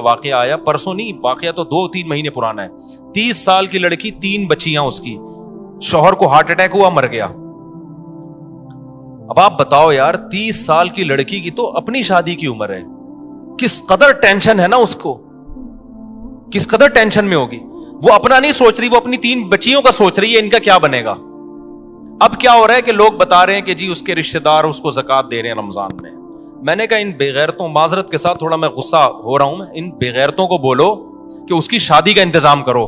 واقعہ آیا پرسوں نہیں, واقعہ تو 2-3 مہینے پرانا ہے. 30 سال کی لڑکی, 3 بچیاں اس کی, شوہر کو ہارٹ اٹیک ہوا, مر گیا. اب آپ بتاؤ یار, 30 سال کی لڑکی کی تو اپنی شادی کی عمر ہے, کس قدر ٹینشن ہے نا اس کو, کس قدر ٹینشن میں ہوگی. وہ اپنا نہیں سوچ رہی, وہ اپنی 3 بچیوں کا سوچ رہی ہے, ان کا کیا بنے گا. اب کیا ہو رہا ہے کہ لوگ بتا رہے ہیں کہ جی اس کے رشتہ دار اس کو زکات دے رہے ہیں رمضان میں. میں نے کہا ان بے غیرتوں, معذرت کے ساتھ تھوڑا میں غصہ ہو رہا ہوں, میں ان بے غیرتوں کو بولو کہ اس کی شادی کا انتظام کرو,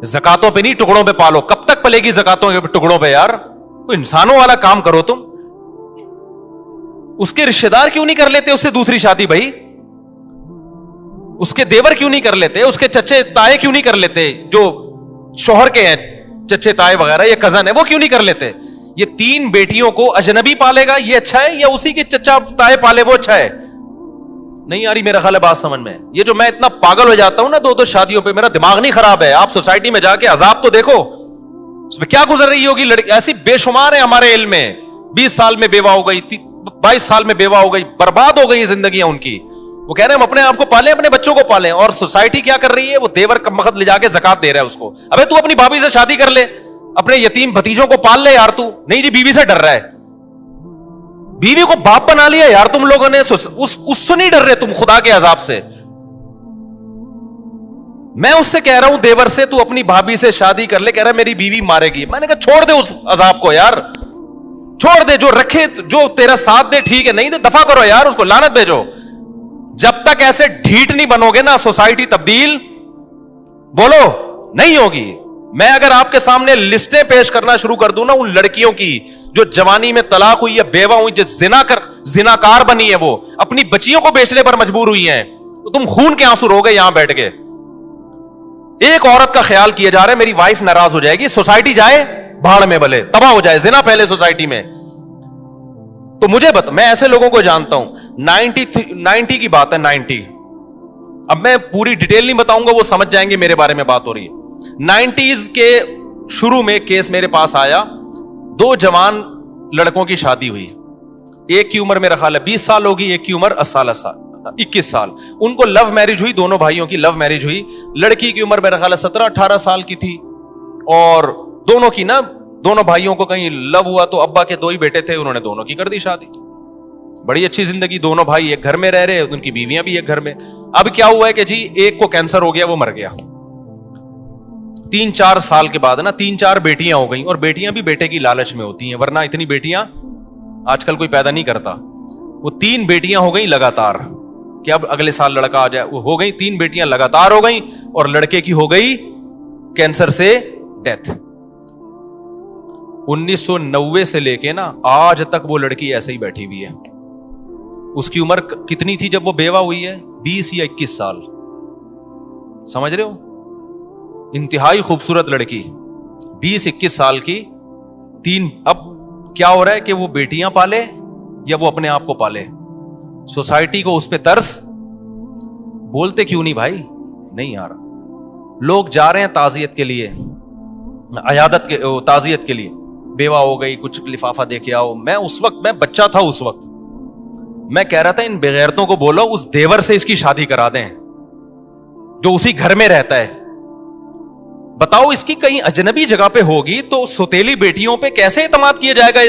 زکاتوں پہ نہیں ٹکڑوں پہ پالو. کب تک پلے گی زکاتوں کے ٹکڑوں پہ یار, کوئی انسانوں والا کام کرو تم. اس کے رشتہ دار کیوں نہیں کر لیتے اس سے دوسری شادی بھائی, اس کے دیور کیوں نہیں کر لیتے, اس کے چچے تائے کیوں نہیں کر لیتے, جو شوہر کے ہیں چچے تائے وغیرہ, یہ کزن ہے, وہ کیوں نہیں کر لیتے. یہ 3 بیٹیوں کو اجنبی پالے گا یہ اچھا ہے, یا اسی کے چچا تائے پالے وہ اچھا ہے. نہیں آ رہی میرا خیال ہے بات سمجھ میں. یہ جو میں اتنا پاگل ہو جاتا ہوں نا 2 شادیوں پہ, میرا دماغ نہیں خراب ہے. آپ سوسائٹی میں جا کے عذاب تو دیکھو, اس میں کیا گزر رہی ہوگی لڑکی. ایسی بے شمار ہے ہمارے علم میں, 20 سال میں بیوہ ہو گئی, 22 سال میں بیوہ ہو گئی, برباد ہو گئی زندگیاں ان کی. وہ کہہ رہے ہیں ہم اپنے آپ کو پالیں, اپنے بچوں کو پالیں, اور سوسائٹی کیا کر رہی ہے, وہ دیور کا مقد لے جا کے زکات دے رہا ہے اس کو. ابے تو اپنی بھابھی سے شادی کر لے, اپنے یتیم بھتیجوں کو پال لے یار. تو نہیں جی بیوی سے ڈر رہا ہے, بیوی کو باپ بنا لیا یار تم لوگوں نے, اس سے نہیں ڈر رہے تم خدا کے عذاب سے. میں اس سے کہہ رہا ہوں دیور سے, تو اپنی بھابھی سے شادی کر لے. کہہ رہا ہے میری بیوی مارے گی. میں نے کہا چھوڑ دے اس عذاب کو یار, چھوڑ دے, جو رکھے جو تیرا ساتھ دے ٹھیک ہے, نہیں دے دفع کرو یار, اس کو لعنت بھیجو. جب تک ایسے ڈھیٹ نہیں بنو گے نا, سوسائٹی تبدیل بولو نہیں ہوگی. میں اگر آپ کے سامنے لسٹیں پیش کرنا شروع کر دوں نا ان لڑکیوں کی جو جوانی میں طلاق ہوئی ہے, بیوہ ہوئی, جو زناکار بنی ہے, وہ اپنی بچیوں کو بیچنے پر مجبور ہوئی ہیں, تو تم خون کے آنسو رو گے یہاں بیٹھ کے. ایک عورت کا خیال کیا جا رہا ہے میری وائف ناراض ہو جائے گی, سوسائٹی جائے بھاڑ میں, بھلے تباہ ہو جائے, زنا پہلے سوسائٹی میں. تو مجھے میں ایسے لوگوں کو جانتا ہوں. 90 کی بات ہے, 90. اب میں پوری ڈیٹیل نہیں بتاؤں گا, وہ سمجھ جائیں گے میرے بارے میں بات ہو رہی ہے. 90s کے شروع میں کیس میرے پاس آیا, 2 جوان لڑکوں کی شادی ہوئی. ایک کی عمر میرا خیال ہے 20 سال ہوگی, ایک کی عمر 21 سال. ان کو لو میرج ہوئی, دونوں بھائیوں کی لو میرج ہوئی. لڑکی کی عمر میرا خیال ہے 17-18 سال کی تھی, اور دونوں کی نا, دونوں بھائیوں کو کہیں لو ہوا تو ابا کے 2 ہی بیٹے تھے, انہوں نے دونوں کی کر دی شادی. بڑی اچھی زندگی, دونوں بھائی ایک گھر میں رہ رہے, ان کی بیویاں بھی ایک گھر میں. اب کیا ہوا ہے کہ جی ایک کو کینسر ہو گیا, وہ مر گیا. 3-4 سال کے بعد نا 3-4 بیٹیاں ہو گئیں, اور بیٹیاں بھی بیٹے کی لالچ میں ہوتی ہیں, ورنہ اتنی بیٹیاں آج کل کوئی پیدا نہیں کرتا. وہ 3 بیٹیاں ہو گئیں لگاتار, کہ اب اگلے سال لڑکا آ جائے. وہ ہو گئیں 3 بیٹیاں لگاتار ہو گئیں, اور لڑکے کی ہو گئی کینسر سے ڈیتھ. 1990 سے لے کے نا آج تک وہ لڑکی ایسے ہی بیٹھی ہوئی ہے. اس کی عمر کتنی تھی جب وہ بیوہ ہوئی ہے, 20 یا 21 سال. سمجھ رہے ہو, انتہائی خوبصورت لڑکی, 20-21 سال کی. 3 اب کیا ہو رہا ہے کہ وہ بیٹیاں پالے یا وہ اپنے آپ کو پالے. سوسائٹی کو اس پہ ترس, بولتے کیوں نہیں بھائی, نہیں آ رہا. لوگ جا رہے ہیں تعزیت کے لیے, عیادت کے تعزیت کے لیے, بیوہ ہو گئی, کچھ لفافہ دے کے آؤ. میں اس وقت, میں بچہ تھا اس وقت, میں کہہ رہا تھا ان بغیرتوں کو بولو اس دیور سے اس کی شادی کرا دیں جو اسی گھر میں رہتا ہے. بتاؤ اس کی کہیں اجنبی جگہ پہ ہوگی تو سوتیلی بیٹیوں پہ کیسے اعتماد کیا جائے گا.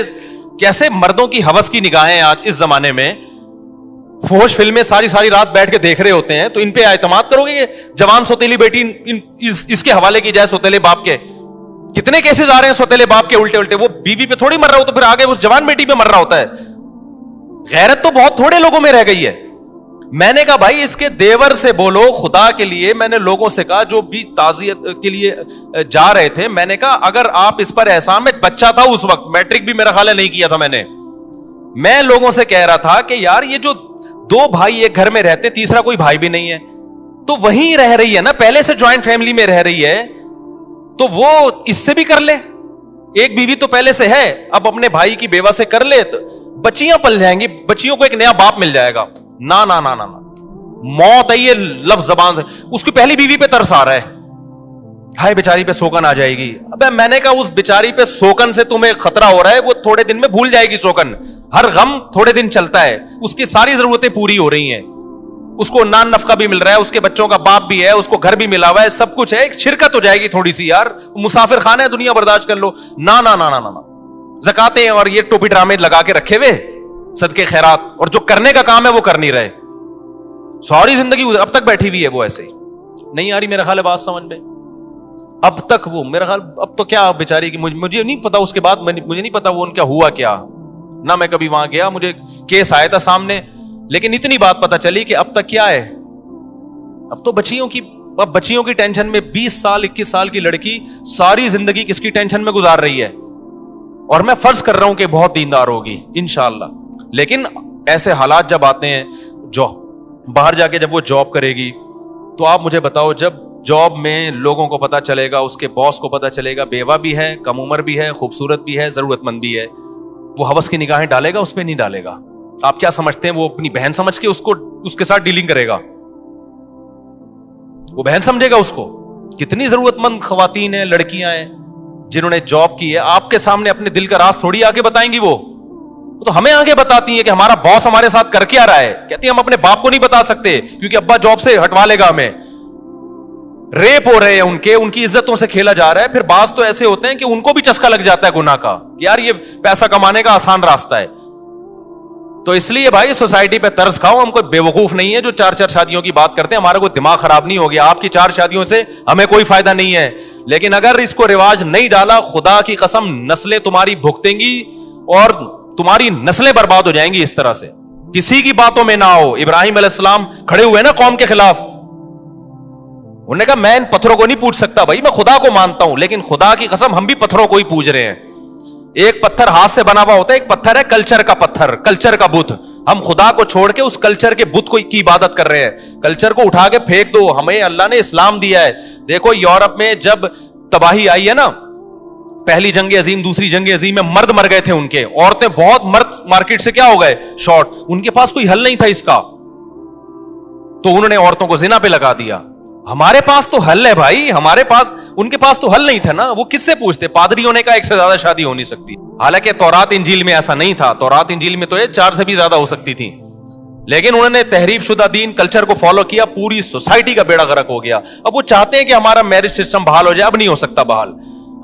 کیسے مردوں کی ہوس کی نگاہیں آج اس زمانے میں, فحش فلمیں ساری رات بیٹھ کے دیکھ رہے ہوتے ہیں, تو ان پہ اعتماد کرو گے. جوان سوتیلی بیٹی اس کے حوالے کی جائے سوتیلے باپ کے. کتنے کیسز آ رہے ہیں سوتیلے باپ کے الٹے, وہ بیوی پہ تھوڑی مر رہا ہو تو پھر آگے اس جوان بیٹی پہ مر رہا ہوتا ہے. غیرت تو بہت تھوڑے لوگوں میں رہ گئی ہے. میں نے کہا بھائی اس کے دیور سے بولو خدا کے لیے. میں نے لوگوں سے کہا جو بھی تعزیت کے لیے جا رہے تھے, میں نے کہا اگر آپ اس پر احسان, میں بچہ تھا اس وقت, میٹرک بھی میرا خیال ہے نہیں کیا تھا میں لوگوں سے کہہ رہا تھا کہ یار یہ جو 2 بھائی ایک گھر میں رہتے, تیسرا کوئی بھائی بھی نہیں ہے, تو وہیں رہ رہی ہے نا, پہلے سے جوائنٹ فیملی میں رہ رہی ہے, تو وہ اس سے بھی کر لے. ایک بیوی تو پہلے سے ہے, اب اپنے بھائی کی بیوہ سے کر لے, بچیاں پل جائیں گی, بچیوں کو ایک نیا باپ مل جائے گا. نا نا نا نا, موت ہے یہ لفظ زبان سے. اس کی پہلی بیوی پہ ترس آ رہا ہے, ہائے بیچاری پہ سوکن آ جائے گی. ابے میں نے کہا اس بیچاری پہ سوکن سے تمہیں خطرہ ہو رہا ہے, وہ تھوڑے دن میں بھول جائے گی سوکن. ہر غم تھوڑے دن چلتا ہے, اس کی ساری ضرورتیں پوری ہو رہی ہیں, اس کو نان نفقہ بھی مل رہا ہے, اس کے بچوں کا باپ بھی ہے, اس کو گھر بھی ملا ہوا ہے, سب کچھ ہے, ایک شرکت ہو جائے گی تھوڑی سی یار, مسافر خانہ ہے دنیا, برداشت کر لو. نا نا نا نا نا, زکاتیں اور یہ ٹوپی ڈرامے لگا کے رکھے ہوئے, صدقے خیرات, اور جو کرنے کا کام ہے وہ کر نہیں رہے. ساری زندگی اب تک بیٹھی ہوئی ہے وہ ایسے ہی. نہیں آ رہی میرا خیال ہے بات سمجھ میں؟ اب تک وہ میرا خیال, اب تو کیا بیچاری کی, مجھے نہیں پتا اس کے بعد, مجھے نہیں پتا وہ ان کا ہوا کیا, نہ میں کبھی وہاں گیا, مجھے کیس آیا تھا سامنے, لیکن اتنی بات پتا چلی کہ اب تک کیا ہے, اب تو بچیوں کی ٹینشن میں 20 سال 21 سال کی لڑکی ساری زندگی کس کی ٹینشن میں گزار رہی ہے. اور میں فرض کر رہا ہوں کہ بہت دیندار ہوگی انشاءاللہ, لیکن ایسے حالات جب آتے ہیں, جو باہر جا کے جب وہ جاب کرے گی, تو آپ مجھے بتاؤ, جب جاب میں لوگوں کو پتا چلے گا, اس کے باس کو پتا چلے گا, بیوہ بھی ہے, کم عمر بھی ہے, خوبصورت بھی ہے, ضرورت مند بھی ہے, وہ ہوس کی نگاہیں ڈالے گا, اس پہ نہیں ڈالے گا. آپ کیا سمجھتے ہیں وہ اپنی بہن سمجھ کے اس کے ساتھ ڈیلنگ کرے گا؟ وہ بہن سمجھے گا اس کو؟ کتنی ضرورت مند خواتین ہیں, لڑکیاں ہیں جنہوں نے جاب کی ہے, آپ کے سامنے اپنے دل کا راز تھوڑی آگے بتائیں گی. وہ تو ہمیں آگے بتاتی ہیں کہ ہمارا باس ہمارے ساتھ کر کے آ رہا ہے. کہتی ہیں ہم اپنے باپ کو نہیں بتا سکتے کیونکہ ابا جاب سے ہٹوا لے گا ہمیں. ریپ ہو رہے ہیں ان کی عزتوں سے کھیلا جا رہا ہے. پھر بعض تو ایسے ہوتے ہیں کہ ان کو بھی چسکا لگ جاتا ہے گناہ کا, یار یہ پیسہ کمانے کا آسان راستہ ہے. تو اس لیے بھائی سوسائٹی پہ ترس کھاؤ, ہم کوئی بیوقوف نہیں ہے جو 4 شادیوں کی بات کرتے ہیں. ہمارا کوئی دماغ خراب نہیں ہو گیا, آپ کی 4 شادیوں سے ہمیں کوئی فائدہ نہیں ہے, لیکن اگر اس کو رواج نہیں ڈالا, خدا کی قسم نسلیں تمہاری بھگتیں گی اور تمہاری نسلیں برباد ہو جائیں گی اس طرح سے. کسی کی باتوں میں نہ آؤ. ابراہیم علیہ السلام کھڑے ہوئے نا قوم کے خلاف, انہوں نے کہا میں ان پتھروں کو نہیں پوچھ سکتا, بھائی میں خدا کو مانتا ہوں, لیکن خدا کی قسم ہم بھی پتھروں کو ہی پوج رہے ہیں. ایک پتھر ہاتھ سے بنا ہوا ہوتا ہے, ایک پتھر ہے کلچر کا پتھر, کلچر کا بت. ہم خدا کو چھوڑ کے اس کلچر کے بت کی عبادت کر رہے ہیں. کلچر کو اٹھا کے پھینک دو, ہمیں اللہ نے اسلام دیا ہے. دیکھو یورپ میں جب تباہی آئی ہے نا, پہلی جنگ عظیم, دوسری جنگ عظیم میں مرد مر گئے تھے ان کے, عورتیں بہت, مرد مارکیٹ سے کیا ہو گئے, شارٹ. ان کے پاس کوئی حل نہیں تھا اس کا, تو انہوں نے عورتوں کو زنا پہ لگا دیا. ہمارے پاس تو حل ہے بھائی, ہمارے پاس, ان کے پاس تو حل نہیں تھا نا. وہ کس سے پوچھتے؟ پادری ہونے کا 1 سے زیادہ شادی ہو نہیں سکتی. حالانکہ تورات انجیل میں ایسا نہیں تھا, تورات انجیل میں تو یہ 4 سے بھی زیادہ ہو سکتی تھی, لیکن انہوں نے تحریف شدہ دین کلچر کو فالو کیا, پوری سوسائٹی کا بیڑا غرق ہو گیا. اب وہ چاہتے ہیں کہ ہمارا میرج سسٹم بحال ہو جائے, اب نہیں ہو سکتا بحال.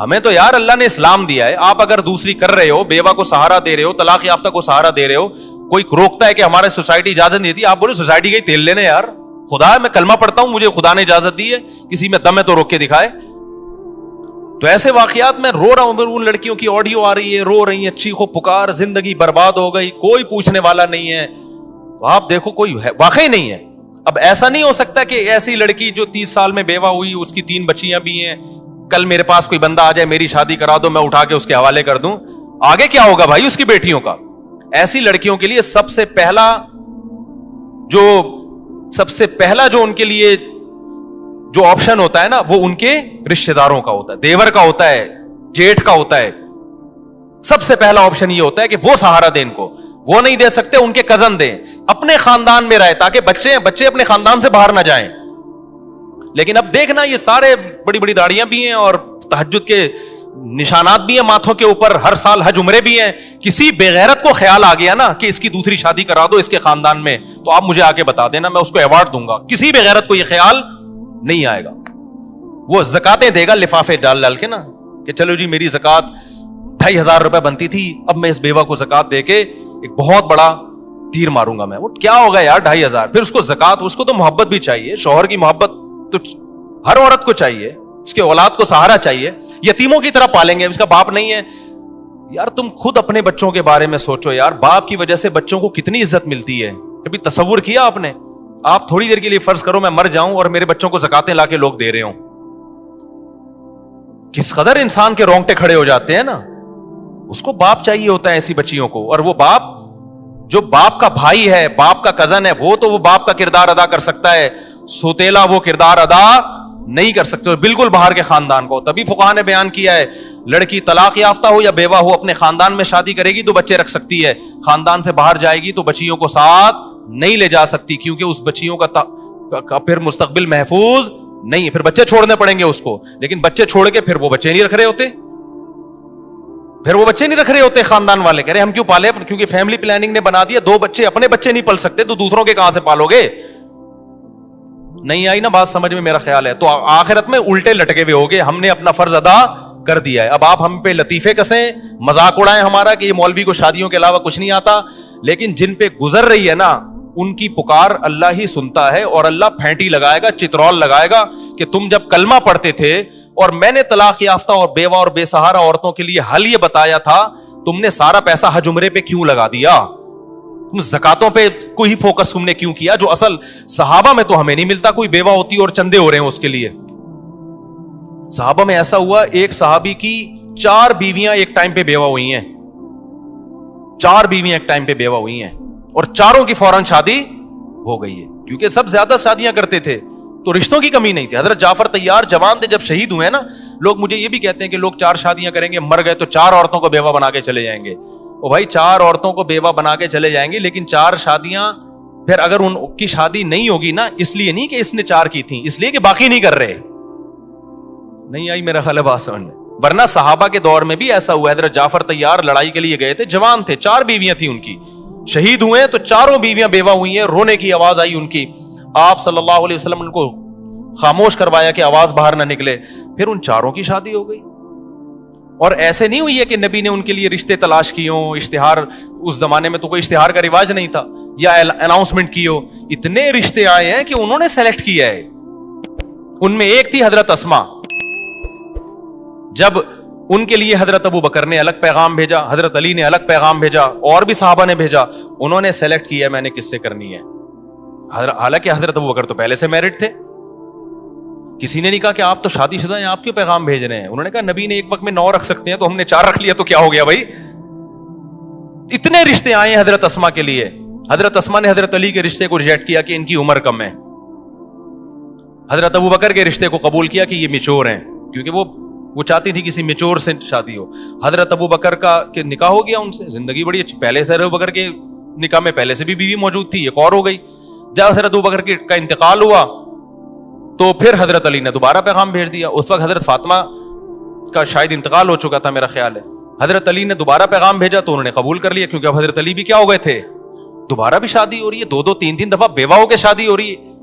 ہمیں تو یار اللہ نے اسلام دیا ہے. آپ اگر دوسری کر رہے ہو, بیوہ کو سہارا دے رہے ہو, طلاق یافتہ کو سہارا دے رہے ہو, کوئی روکتا ہے کہ ہمارے سوسائٹی اجازت نہیں دیتی, آپ بولے سوسائٹی کا ہی تیل لینے یار. خدا ہے, میں کلمہ پڑھتا ہوں, مجھے خدا نے اجازت دی ہے, کسی میں دم ہے تو روک کے دکھائے. تو ایسے واقعات میں رو رہا ہوں, ان لڑکیوں کی آڈیو آ رہی ہے, رو رہی ہیں, چیخو پکار, زندگی برباد ہو گئی, کوئی پوچھنے والا نہیں ہے. تو آپ دیکھو کوئی واقعی نہیں ہے. اب ایسا نہیں ہو سکتا کہ ایسی لڑکی جو 30 سال میں بیوہ ہوئی, اس کی 3 بچیاں بھی ہیں, کل میرے پاس کوئی بندہ آ جائے, میری شادی کرا دو, میں اٹھا کے اس کے حوالے کر دوں. آگے کیا ہوگا بھائی اس کی بیٹیوں کا؟ ایسی لڑکیوں کے لیے سب سے پہلا جو ان کے لیے جو آپشن ہوتا ہے نا, وہ ان کے رشتہ داروں کا ہوتا ہے, دیور کا ہوتا ہے, جیٹھ کا ہوتا ہے. سب سے پہلا آپشن یہ ہوتا ہے کہ وہ سہارا دیں ان کو. وہ نہیں دے سکتے, ان کے کزن دیں, اپنے خاندان میں رہے, تاکہ بچے اپنے خاندان سے باہر نہ جائیں. لیکن اب دیکھنا, یہ سارے بڑی بڑی داڑیاں بھی ہیں اور تہجد کے نشانات بھی ہیں ماتھوں کے اوپر, ہر سال حج عمرے بھی ہیں. کسی بےغیرت کو خیال آ گیا نا کہ اس کی دوسری شادی کرا دو اس کے خاندان میں, تو آپ مجھے آ کے بتا دینا, میں اس کو ایوارڈ دوں گا. کسی بےغیرت کو یہ خیال نہیں آئے گا. وہ زکاتیں دے گا لفافے ڈال ڈال کے نا, کہ چلو جی میری زکات 2500 روپے بنتی تھی, اب میں اس بیوہ کو زکات دے کے ایک بہت بڑا تیر ماروں گا میں. وہ کیا ہوگا یار 2500؟ پھر اس کو زکات, اس کو تو محبت بھی چاہیے, شوہر کی محبت تو ہر عورت کو چاہیے, اس کے اولاد کو سہارا چاہیے. یتیموں کی طرح پالیں گے, اس کا باپ نہیں ہے یار. تم خود اپنے بچوں کے بارے میں سوچو یار, باپ کی وجہ سے بچوں کو کتنی عزت ملتی ہے. کبھی تصور کیا آپ نے؟ آپ تھوڑی دیر کے لیے فرض کرو میں مر جاؤں اور میرے بچوں کو زکاتیں لا کے لوگ دے رہے ہوں, کس قدر انسان کے رونگٹے کھڑے ہو جاتے ہیں نا. اس کو باپ چاہیے ہوتا ہے ایسی بچیوں کو, اور وہ باپ جو باپ کا بھائی ہے, باپ کا کزن ہے, وہ تو وہ باپ کا کردار ادا کر سکتا ہے, سوتیلا وہ کردار ادا نہیں کر سکتے, بالکل باہر کے خاندان کو. تبھی فقہا نے بیان کیا ہے, لڑکی طلاق یافتہ ہو یا بیوہ ہو, اپنے خاندان میں شادی کرے گی تو بچے رکھ سکتی ہے, خاندان سے باہر جائے گی تو بچیوں کو ساتھ نہیں لے جا سکتی, کیونکہ اس بچیوں کا پھر مستقبل محفوظ نہیں ہے. پھر بچے چھوڑنے پڑیں گے اس کو, لیکن بچے چھوڑ کے پھر وہ بچے نہیں رکھ رہے ہوتے, خاندان والے کہہ رہے ہم کیوں پالے, کیونکہ فیملی پلاننگ نے بنا دیا 2 بچے, اپنے بچے نہیں پل سکتے تو دوسروں کے کہاں سے پالو گے. نہیں آئی نا بات سمجھ میں میرا خیال ہے؟ تو آخرت میں الٹے لٹکے ہوئے ہوگے، ہم نے اپنا فرض ادا کر دیا ہے، اب آپ ہم پہ لطیفے کسیں، مذاق اڑائیں ہمارا کہ یہ مولوی کو شادیوں کے علاوہ کچھ نہیں آتا، لیکن جن پہ گزر رہی ہے نا ان کی پکار اللہ ہی سنتا ہے، اور اللہ پھینٹی لگائے گا، چترول لگائے گا کہ تم جب کلمہ پڑھتے تھے اور میں نے طلاق یافتہ اور بیوہ اور بے سہارا عورتوں کے لیے حل یہ بتایا تھا، تم نے سارا پیسہ حج عمرے پہ کیوں لگا دیا؟ تم زکاتوں پہ کوئی فوکس تم نے کیوں کیا؟ جو اصل صحابہ میں تو ہمیں نہیں ملتا، کوئی بیوہ ہوتی اور چندے ہو رہے ہیں اس کے لیے۔ صحابہ میں ایسا ہوا، ایک صحابی کی 4 بیویاں ایک ٹائم پہ بیوہ ہوئی ہیں، 4 بیویاں ایک ٹائم پہ بیوہ ہوئی ہیں، اور چاروں کی فوراً شادی ہو گئی ہے، کیونکہ سب زیادہ شادیاں کرتے تھے تو رشتوں کی کمی نہیں تھی۔ حضرت جعفر طیار جوان تھے جب شہید ہوئے نا، لوگ مجھے یہ بھی کہتے ہیں کہ لوگ 4 شادیاں کریں گے، مر گئے تو 4 عورتوں کو بیوہ بنا کے چلے جائیں گے۔ او بھائی 4 عورتوں کو بیوہ بنا کے چلے جائیں گے، لیکن 4 شادیاں پھر اگر ان کی شادی نہیں ہوگی نا، اس لیے نہیں کہ اس نے 4 کی تھیں، اس لیے کہ باقی نہیں کر رہے۔ نہیں آئی میرا خیال ہے بات سمجھ میں؟ ورنہ صحابہ کے دور میں بھی ایسا ہوا، حضرت جعفر طیار لڑائی کے لیے گئے تھے، جوان تھے، 4 بیویاں تھیں ان کی، شہید ہوئے تو 4 بیویاں بیوہ ہوئی ہیں، رونے کی آواز آئی ان کی، آپ صلی اللہ علیہ وسلم ان کو خاموش کروایا کہ آواز باہر نہ نکلے، پھر ان 4 کی شادی ہو گئی۔ اور ایسے نہیں ہوئی ہے کہ نبی نے ان کے لیے رشتے تلاش کیے ہوں، اشتہار، اس زمانے میں تو کوئی اشتہار کا رواج نہیں تھا، یا اناؤنسمنٹ کی ہو، اتنے رشتے آئے ہیں کہ انہوں نے سلیکٹ کیا ہے۔ ان میں ایک تھی حضرت اسما، جب ان کے لیے حضرت ابو بکر نے الگ پیغام بھیجا، حضرت علی نے الگ پیغام بھیجا، اور بھی صحابہ نے بھیجا، انہوں نے سلیکٹ کیا میں نے کس سے کرنی ہے۔ حالانکہ حضرت ابو بکر تو پہلے سے میرڈ تھے، کسی نے نہیں کہا کہ آپ تو شادی شدہ ہیں، آپ کیوں پیغام بھیج رہے ہیں؟ انہوں نے کہا نبی نے ایک وقت میں 9 رکھ سکتے ہیں تو ہم نے 4 رکھ لیا تو کیا ہو گیا بھائی؟ اتنے رشتے آئے ہیں حضرت اسما کے لیے۔ حضرت اسما نے حضرت علی کے رشتے کو ریجیکٹ کیا کہ ان کی عمر کم ہے، حضرت ابو بکر کے رشتے کو قبول کیا کہ یہ میچور ہیں، کیونکہ وہ چاہتی تھی کسی میچور سے شادی ہو۔ حضرت ابو بکر کا کہ نکاح ہو گیا ان سے، زندگی بڑی اچھی، پہلے سے ابو بکر کے نکاح میں پہلے سے بھی بیوی موجود تھی، ایک اور ہو گئی۔ جب حضرت ابو بکر کا انتقال ہوا تو پھر حضرت علی نے دوبارہ پیغام بھیج دیا، اس وقت حضرت فاطمہ کا شاید انتقال ہو چکا تھا میرا خیال ہے، حضرت علی نے دوبارہ پیغام بھیجا تو انہوں نے قبول کر لیا، کیونکہ اب حضرت علی بھی کیا ہو گئے تھے، دوبارہ بھی شادی ہو رہی ہے، 2 3 دفعہ بیوہ ہو کے شادی ہو رہی ہے۔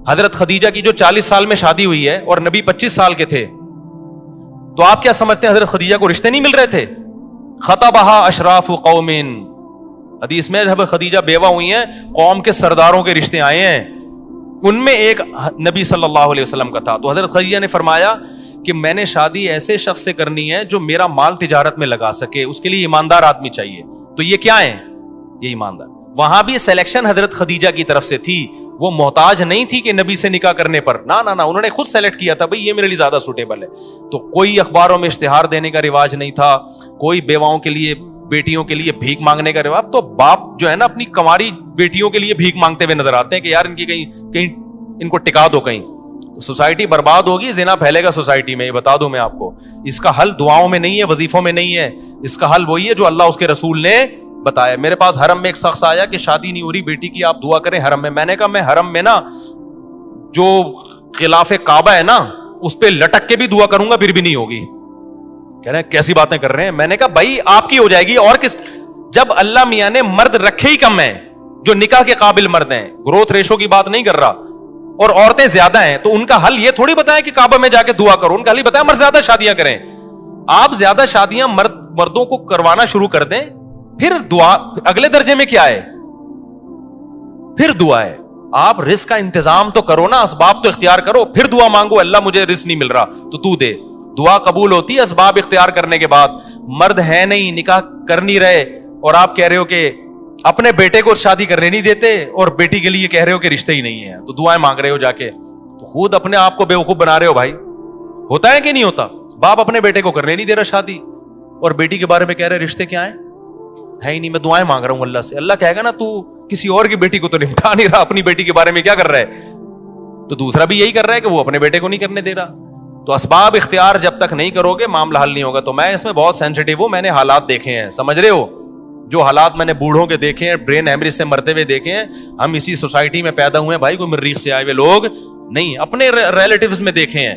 حضرت خدیجہ کی جو 40 سال میں شادی ہوئی ہے اور نبی 25 سال کے تھے، تو آپ کیا سمجھتے ہیں حضرت خدیجہ کو رشتے نہیں مل رہے تھے؟ خطبہا اشراف قوم، حدیث میں جب خدیجہ بیوہ ہوئی ہیں قوم کے سرداروں کے رشتے آئے ہیں، ان میں ایک نبی صلی اللہ علیہ وسلم کا تھا۔ تو حضرت خدیجہ نے فرمایا کہ میں نے شادی ایسے شخص سے کرنی ہے جو میرا مال تجارت میں لگا سکے، اس کے لیے ایماندار آدمی چاہیے۔ تو یہ کیا ہے؟ یہ ایماندار۔ وہاں بھی سلیکشن حضرت خدیجہ کی طرف سے تھی، وہ محتاج نہیں تھی کہ نبی سے نکاح کرنے پر، نہ انہوں نے خود سلیکٹ کیا تھا، بھئی یہ میرے لیے زیادہ سوٹیبل ہے۔ تو کوئی اخباروں میں اشتہار دینے کا رواج نہیں تھا، کوئی بیواؤں کے لیے، بیٹیوں کے لیے بھیک مانگنے کا رواج۔ تو باپ جو ہے نا اپنی کماری بیٹیوں کے لیے بھیک مانگتے ہوئے نظر آتے ہیں کہ یار ان کی کہیں ان کو ٹکا دو کہیں، تو سوسائٹی برباد ہوگی، زنا پھیلے گا سوسائٹی میں، یہ بتا دوں میں آپ کو۔ اس کا حل دعاؤں میں نہیں ہے، وظیفوں میں نہیں ہے، اس کا حل وہی ہے جو اللہ اس کے رسول نے بتایا۔ میرے پاس حرم میں ایک شخص آیا کہ شادی نہیں ہو رہی بیٹی کی، آپ دعا کریں حرم میں۔ میں نے کہا میں حرم میں نا جو خلاف کعبہ ہے نا اس پہ لٹک کے بھی دعا کروں گا پھر بھی نہیں ہوگی۔ کہہ رہے ہیں کیسی باتیں کر رہے ہیں؟ میں نے کہا بھائی آپ کی ہو جائے گی اور کس؟ جب اللہ میاں نے مرد رکھے ہی کم ہیں جو نکاح کے قابل مرد ہیں، گروتھ ریشو کی بات نہیں کر رہا، اور عورتیں زیادہ ہیں، تو ان کا حل یہ تھوڑی بتایا کہ کعبہ میں جا کے دعا کرو، ان کا حل بتایا مرد زیادہ شادیاں کریں۔ آپ زیادہ شادیاں مردوں کو کروانا شروع کر دیں، پھر دعا اگلے درجے میں کیا ہے؟ پھر دعا ہے۔ آپ رزق کا انتظام تو کرو نا، اسباب تو اختیار کرو، پھر دعا مانگو اللہ مجھے رزق نہیں مل رہا تو دے۔ دعا قبول ہوتی ہے اسباب اختیار کرنے کے بعد۔ مرد ہے نہیں، نکاح کر نہیں رہے، اور آپ کہہ رہے ہو کہ اپنے بیٹے کو شادی کرنے نہیں دیتے اور بیٹی کے لیے کہہ رہے ہو کہ رشتے ہی نہیں ہیں، تو دعائیں مانگ رہے ہو جا کے، تو خود اپنے آپ کو بیوقوف بنا رہے ہو بھائی۔ ہوتا ہے کہ نہیں ہوتا؟ باپ اپنے بیٹے کو کرنے نہیں دے رہا شادی، اور بیٹی کے بارے میں کہہ رہے رشتے کیا ہیں، ہے ہی نہیں، میں دعائیں مانگ رہا ہوں اللہ سے۔ اللہ کہے گا نا تو کسی اور کی بیٹی کو تو نمٹا نہیں رہا، اپنی بیٹی کے بارے میں کیا کر رہا ہے؟ تو دوسرا بھی یہی کر رہا ہے کہ وہ اپنے بیٹے کو نہیں کرنے دے رہا۔ تو اسباب اختیار جب تک نہیں کرو گے معاملہ حل نہیں ہوگا۔ تو میں اس میں بہت سینسٹیو ہوں، میں نے حالات دیکھے ہیں، سمجھ رہے ہو؟ جو حالات میں نے بوڑھوں کے دیکھے ہیں، برین ہیمریج سے مرتے ہوئے دیکھے ہیں، ہم اسی سوسائٹی میں پیدا ہوئے ہیں بھائی، کوئی مریخ سے آئے ہوئے لوگ نہیں، اپنے ریلیٹیوز میں دیکھے ہیں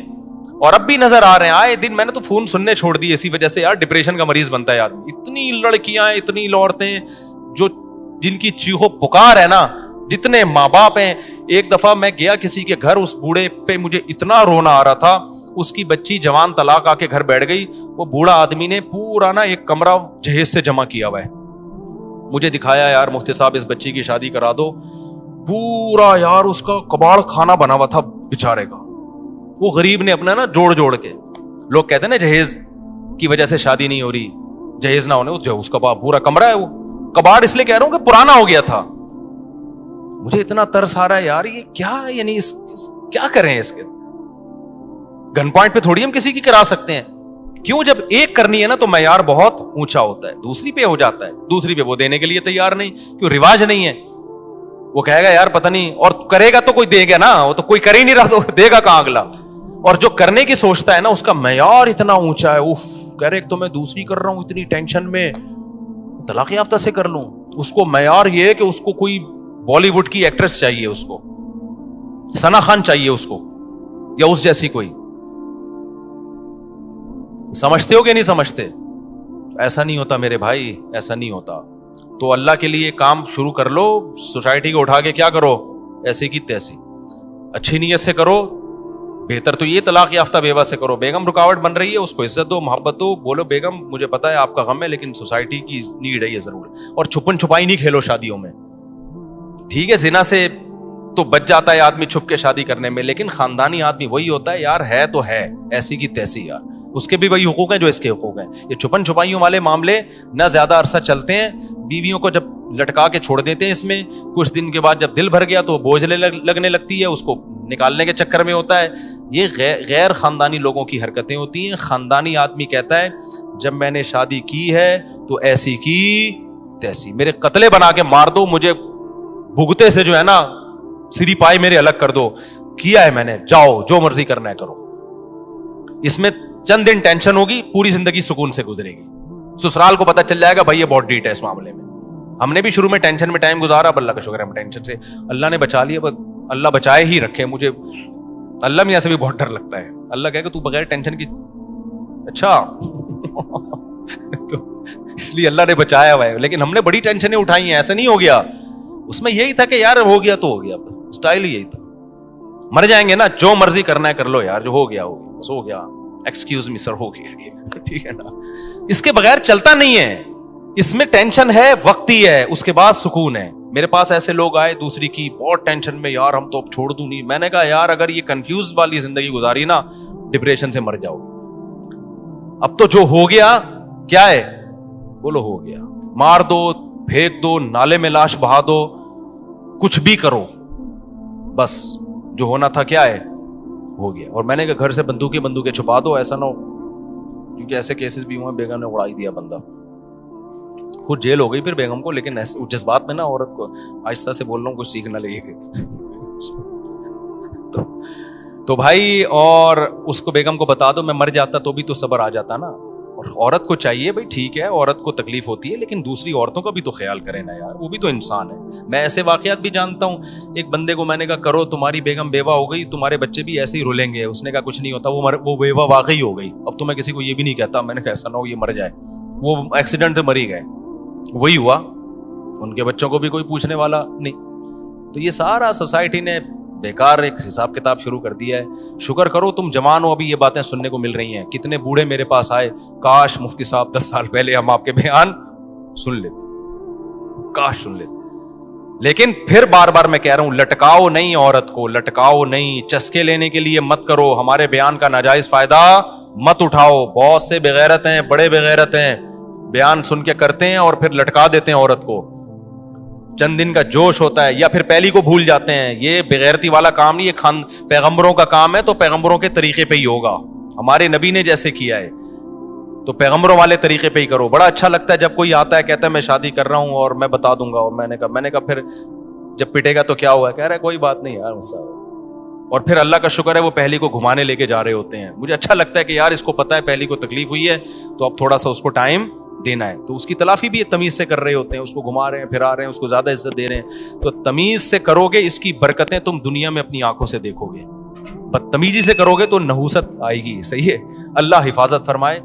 اور اب بھی نظر آ رہے ہیں آئے دن۔ میں نے تو فون سننے چھوڑ دی اسی وجہ سے، یار ڈپریشن کا مریض بنتا ہے آدمی۔ اتنی لڑکیاں، اتنی عورتیں جو جن کی چیخو پکار ہے نا، جتنے ماں باپ ہیں. ایک دفعہ میں گیا کسی کے گھر, اس بوڑھے پہ مجھے اتنا رونا آ رہا تھا. اس کی بچی جوان طلاق آ کے گھر بیٹھ گئی. وہ بوڑھا آدمی نے پورا نا ایک کمرہ جہیز سے جمع کیا ہوا ہے. مجھے دکھایا, یار مفتی صاحب اس بچی کی شادی کرا دو. پورا یار اس کا کباڑ کھانا بنا ہوا تھا بیچارے کا. وہ غریب نے اپنا نا جوڑ کے, لوگ کہتے ہیں نا جہیز کی وجہ سے شادی نہیں ہو رہی, جہیز نہ ہونے, اس کا پورا کمرہ ہے. وہ کباڑ اس لیے کہہ رہا ہوں کہ پرانا ہو گیا تھا. مجھے اتنا ترس آ رہا ہے یار, یہ کیا, یعنی کیا کریں اس کے. گن پوائنٹ پہ تھوڑی ہم کسی کی کرا سکتے ہیں. کیوں, جب ایک کرنی ہے نا تو معیار بہت اونچا ہوتا ہے, دوسری پہ ہو جاتا ہے, دوسری پہ وہ دینے کے لیے تیار نہیں, کیوں, رواج نہیں ہے. وہ کہے گا یار پتہ نہیں, اور کرے گا تو کوئی دے گا نا, وہ تو کوئی کر ہی نہیں رہا تو دے گا کہاں اگلا. اور جو کرنے کی سوچتا ہے نا اس کا معیار اتنا اونچا ہے, اف کہہ رہے ایک تو میں دوسری کر رہا ہوں اتنی ٹینشن میں, طلاق یافتہ سے کر لوں. اس کو معیار یہ ہے کہ اس کو کوئی بالی ووڈ کی ایکٹریس چاہیے, اس کو ثنا خان چاہیے اس کو, یا اس جیسی کوئی. سمجھتے ہو کہ نہیں سمجھتے؟ ایسا نہیں ہوتا میرے بھائی, ایسا نہیں ہوتا. تو اللہ کے لیے کام شروع کر لو. سوسائٹی کو اٹھا کے کیا کرو, ایسی کی تیسی, اچھی نیت سے کرو. بہتر تو یہ طلاق یافتہ بیوہ سے کرو. بیگم رکاوٹ بن رہی ہے, اس کو عزت دو, محبت دو, بولو بیگم مجھے پتا ہے آپ کا غم ہے لیکن سوسائٹی کی نیڈ ہے یہ ضرور. اور چھپن چھپائی نہیں کھیلو شادیوں میں. ٹھیک ہے, زنا سے تو بچ جاتا ہے آدمی چھپ کے شادی کرنے میں, لیکن خاندانی آدمی وہی ہوتا ہے یار, ہے تو ہے ایسی کی تیسی یار, اس کے بھی وہی حقوق ہیں جو اس کے حقوق ہیں. یہ چھپن چھپائیوں والے معاملے نہ زیادہ عرصہ چلتے ہیں. بیویوں کو جب لٹکا کے چھوڑ دیتے ہیں, اس میں کچھ دن کے بعد جب دل بھر گیا تو بوجھ لگنے لگتی ہے, اس کو نکالنے کے چکر میں ہوتا ہے. یہ غیر خاندانی لوگوں کی حرکتیں ہوتی ہیں. خاندانی آدمی کہتا ہے جب میں نے شادی کی ہے تو ایسی کی تیسی, میرے قتلے بنا کے مار دو, مجھے بھگتے سے جو ہے نا سری پائے میرے الگ کر دو, کیا ہے میں نے, جاؤ جو مرضی کرنا ہے کرو. اس میں چند دن ٹینشن ہوگی, پوری زندگی سکون سے گزرے گی. سسرال کو پتہ چل جائے گا بھائی یہ بہت ڈیٹ ہے اس معاملے میں. ہم نے بھی شروع میں ٹینشن میں ٹائم گزارا, اب اللہ کا شکر ہے ہم ٹینشن سے اللہ نے بچا لیا. اللہ بچائے ہی رکھے. مجھے اللہ میاں سے بھی بہت ڈر لگتا ہے. اللہ کہے کہ تو بغیر ٹینشن کی, اچھا تو اس لیے اللہ نے بچایا ہوا ہے. لیکن ہم نے بڑی ٹینشنیں اٹھائی ہیں, ایسا نہیں ہو گیا. اس میں یہی تھا کہ یار ہو گیا تو ہو گیا, اسٹائل ہی یہی تھا. مر جائیں گے نا, جو مرضی کرنا ہے کر لو یار, جو ہو گیا ہو گیا, بس ہو گیا, ایکسکیوز می سر ہو گیا, ٹھیک ہے نا. اس کے بغیر چلتا نہیں ہے. اس میں ٹینشن ہے وقتی ہے, اس کے بعد سکون ہے. میرے پاس ایسے لوگ آئے دوسری کی بہت ٹینشن میں, یار ہم تو اب چھوڑ دوں نہیں. میں نے کہا یار اگر یہ کنفیوز والی زندگی گزاری نا, ڈپریشن سے مر جاؤ. اب تو جو ہو گیا کیا ہے, بولو ہو گیا, مار دو, پھینک دو, نالے میں لاش بہا دو, کچھ بھی کرو, بس جو ہونا تھا کیا ہے ہو گیا. اور میں نے کہا گھر سے بندوقیں چھپا دو, ایسا نہ ہو, کیونکہ ایسے کیسز بھی ہوئے بیگم نے اڑائی دیا بندہ, خود جیل ہو گئی پھر بیگم کو. لیکن جذبات میں نا عورت کو آہستہ سے بول رہا ہوں, کچھ سیکھنا لگے گا تو بھائی, اور اس کو بیگم کو بتا دو, میں مر جاتا تو بھی تو صبر آ جاتا نا. اور عورت کو چاہیے بھائی, ٹھیک ہے عورت کو تکلیف ہوتی ہے, لیکن دوسری عورتوں کا بھی تو خیال کرے نا یار, وہ بھی تو انسان ہے. میں ایسے واقعات بھی جانتا ہوں. ایک بندے کو میں نے کہا کرو, تمہاری بیگم بیوہ ہو گئی, تمہارے بچے بھی ایسے ہی رولیں گے. اس نے کہا کچھ نہیں ہوتا, وہ بیوہ واقعی ہو گئی. اب تو میں کسی کو یہ بھی نہیں کہتا, میں نے کہا ایسا نہ ہو یہ مر جائے, وہ ایکسیڈنٹ سے مری گئے, وہی ہوا, ان کے بچوں کو بھی کوئی پوچھنے والا نہیں. تو یہ سارا سوسائٹی نے بیکار ایک حساب کتاب شروع کر دیا ہے. شکر کرو تم جوان ہو, ابھی یہ باتیں سننے کو مل رہی ہیں. کتنے بوڑھے میرے پاس آئے, کاش مفتی صاحب 10 سال پہلے ہم آپ کے بیان سن لیتے, کاش سن لیتے. لیکن پھر بار بار میں کہہ رہا ہوں, لٹکاؤ نہیں عورت کو, لٹکاؤ نہیں, چسکے لینے کے لیے مت کرو, ہمارے بیان کا ناجائز فائدہ مت اٹھاؤ. بہت سے بغیرت ہیں, بڑے بغیرت ہیں, بیان سن کے کرتے ہیں اور پھر لٹکا دیتے ہیں عورت کو. چند دن کا جوش ہوتا ہے, یا پھر پہلی کو بھول جاتے ہیں. یہ بغیرتی والا کام نہیں, یہ پیغمبروں کا کام ہے, تو پیغمبروں کے طریقے پہ ہی ہوگا. ہمارے نبی نے جیسے کیا ہے تو پیغمبروں والے طریقے پہ ہی کرو. بڑا اچھا لگتا ہے جب کوئی آتا ہے کہتا ہے میں شادی کر رہا ہوں اور میں بتا دوں گا, اور میں نے کہا پھر جب پٹے گا تو کیا ہوا, کہہ رہا ہے کوئی بات نہیں یار غصہ. اور پھر اللہ کا شکر ہے وہ پہلی کو گھمانے لے کے جا رہے ہوتے ہیں. مجھے اچھا لگتا ہے کہ یار اس کو پتا ہے پہلی کو تکلیف ہوئی ہے, تو اب تھوڑا سا اس کو ٹائم دینا ہے, تو اس کی تلافی بھی تمیز سے کر رہے ہوتے ہیں. اس کو گھما رہے ہیں, پھرا رہے ہیں, اس کو زیادہ عزت دے رہے ہیں. تو تمیز سے کرو گے, اس کی برکتیں تم دنیا میں اپنی آنکھوں سے دیکھو گے. بدتمیزی سے کرو گے تو نحوست آئے گی. صحیح ہے, اللہ حفاظت فرمائے.